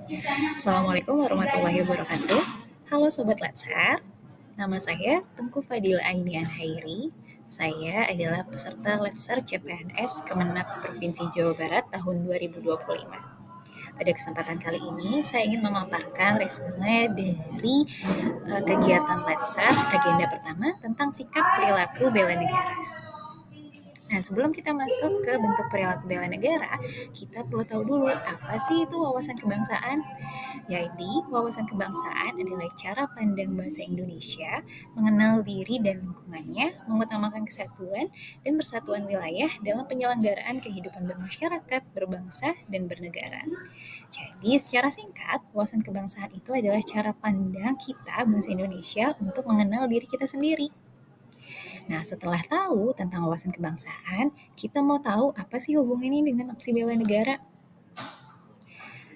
Assalamualaikum warahmatullahi wabarakatuh. Halo Sobat Latsar, nama saya Tengku Fadila Ainian Hairi. Saya adalah peserta Latsar CPNS Kemenak Provinsi Jawa Barat tahun 2025. Pada kesempatan kali ini, saya ingin memaparkan resume dari kegiatan Latsar agenda pertama tentang sikap perilaku bela negara. Nah, sebelum kita masuk ke bentuk perilaku bela negara, kita perlu tahu dulu apa sih itu wawasan kebangsaan. Jadi, wawasan kebangsaan adalah cara pandang bangsa Indonesia mengenal diri dan lingkungannya, mengutamakan kesatuan dan persatuan wilayah dalam penyelenggaraan kehidupan bermasyarakat, berbangsa, dan bernegara. Jadi, secara singkat, wawasan kebangsaan itu adalah cara pandang kita bangsa Indonesia untuk mengenal diri kita sendiri. Nah, setelah tahu tentang wawasan kebangsaan, kita mau tahu apa sih hubungannya dengan aksi bela negara?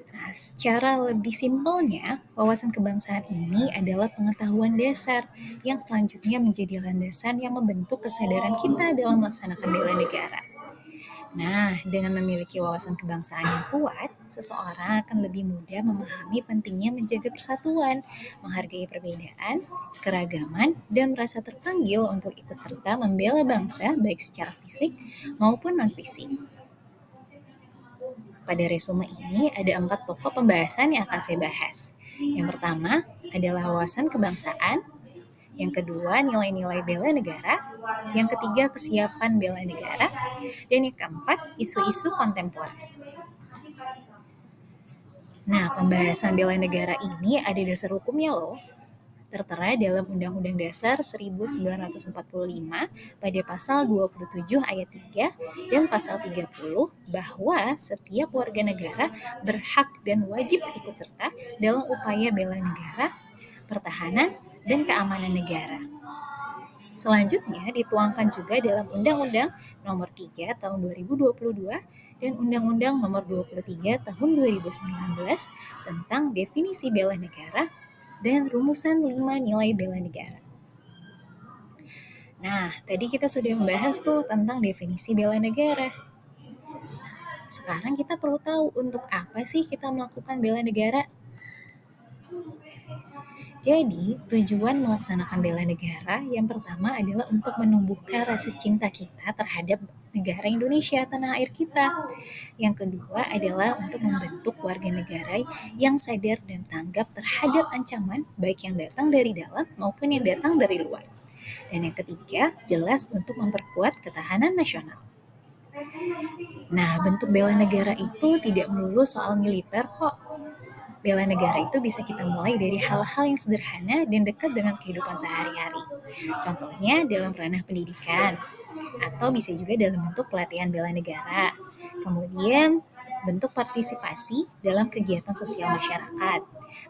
Nah, secara lebih simpelnya, wawasan kebangsaan ini adalah pengetahuan dasar yang selanjutnya menjadi landasan yang membentuk kesadaran kita dalam melaksanakan bela negara. Nah, dengan memiliki wawasan kebangsaan yang kuat, seseorang akan lebih mudah memahami pentingnya menjaga persatuan, menghargai perbedaan, keragaman, dan merasa terpanggil untuk ikut serta membela bangsa baik secara fisik maupun non-fisik. Pada resume ini ada 4 pokok pembahasan yang akan saya bahas. Yang pertama adalah wawasan kebangsaan, yang kedua nilai-nilai bela negara, yang ketiga kesiapan bela negara, dan yang keempat isu-isu kontemporer. Nah, pembahasan bela negara ini ada dasar hukumnya loh, tertera dalam Undang-Undang Dasar 1945 pada pasal 27 ayat 3 dan pasal 30 bahwa setiap warga negara berhak dan wajib ikut serta dalam upaya bela negara, pertahanan, dan keamanan negara. Selanjutnya dituangkan juga dalam Undang-Undang Nomor 3 Tahun 2022 dan Undang-Undang Nomor 23 Tahun 2019 tentang definisi bela negara dan rumusan 5 nilai bela negara. Nah, tadi kita sudah membahas tuh tentang definisi bela negara. Sekarang kita perlu tahu untuk apa sih kita melakukan bela negara. Jadi, tujuan melaksanakan bela negara yang pertama adalah untuk menumbuhkan rasa cinta kita terhadap negara Indonesia, tanah air kita. Yang kedua adalah untuk membentuk warga negara yang sadar dan tanggap terhadap ancaman baik yang datang dari dalam maupun yang datang dari luar. Dan yang ketiga, jelas untuk memperkuat ketahanan nasional. Nah, bentuk bela negara itu tidak melulu soal militer kok. Bela negara itu bisa kita mulai dari hal-hal yang sederhana dan dekat dengan kehidupan sehari-hari. Contohnya dalam ranah pendidikan, atau bisa juga dalam bentuk pelatihan bela negara. Kemudian, bentuk partisipasi dalam kegiatan sosial masyarakat,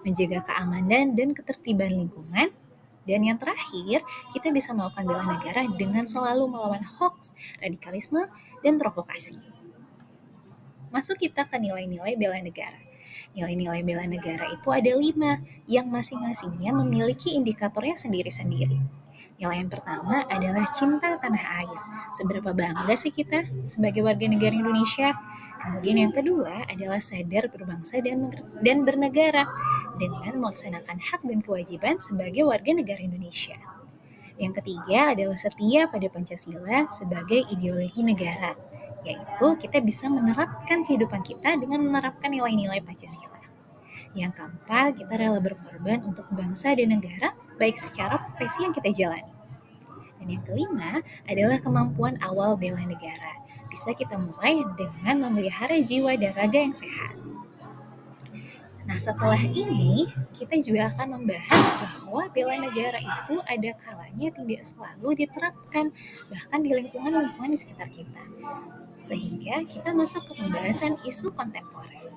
menjaga keamanan dan ketertiban lingkungan, dan yang terakhir, kita bisa melakukan bela negara dengan selalu melawan hoaks, radikalisme, dan provokasi. Masuk kita ke nilai-nilai bela negara. Nilai-nilai bela negara itu ada 5, yang masing-masingnya memiliki indikatornya sendiri-sendiri. Nilai yang pertama adalah cinta tanah air. Seberapa bangga sih kita sebagai warga negara Indonesia? Kemudian yang kedua adalah sadar berbangsa dan bernegara dengan melaksanakan hak dan kewajiban sebagai warga negara Indonesia. Yang ketiga adalah setia pada Pancasila sebagai ideologi negara, yaitu kita bisa menerapkan kehidupan kita dengan menerapkan nilai-nilai Pancasila. Yang keempat, kita rela berkorban untuk bangsa dan negara, baik secara profesi yang kita jalani. Dan yang kelima adalah kemampuan awal bela negara. Bisa kita mulai dengan memelihara jiwa dan raga yang sehat. Nah, setelah ini kita juga akan membahas bahwa bela negara itu ada kalanya tidak selalu diterapkan, bahkan di lingkungan-lingkungan di sekitar kita. Sehingga kita masuk ke pembahasan isu kontemporer.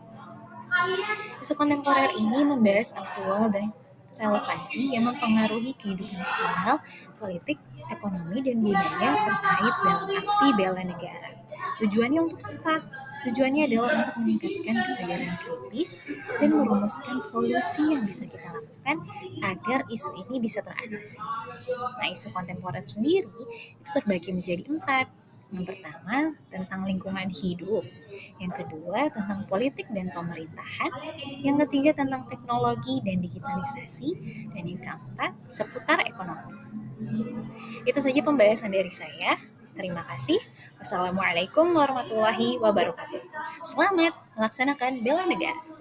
Isu kontemporer ini membahas aktual dan relevansi yang mempengaruhi kehidupan sosial, politik, ekonomi, dan budaya terkait dalam aksi bela negara. Tujuannya untuk apa? Tujuannya adalah untuk meningkatkan kesadaran kritis dan merumuskan solusi yang bisa kita lakukan agar isu ini bisa teratasi. Nah, isu kontemporer sendiri itu terbagi menjadi 4. Yang pertama tentang lingkungan hidup, yang kedua tentang politik dan pemerintahan, yang ketiga tentang teknologi dan digitalisasi, dan yang keempat seputar ekonomi. Itu saja pembahasan dari saya. Terima kasih. Wassalamualaikum warahmatullahi wabarakatuh. Selamat melaksanakan bela negara.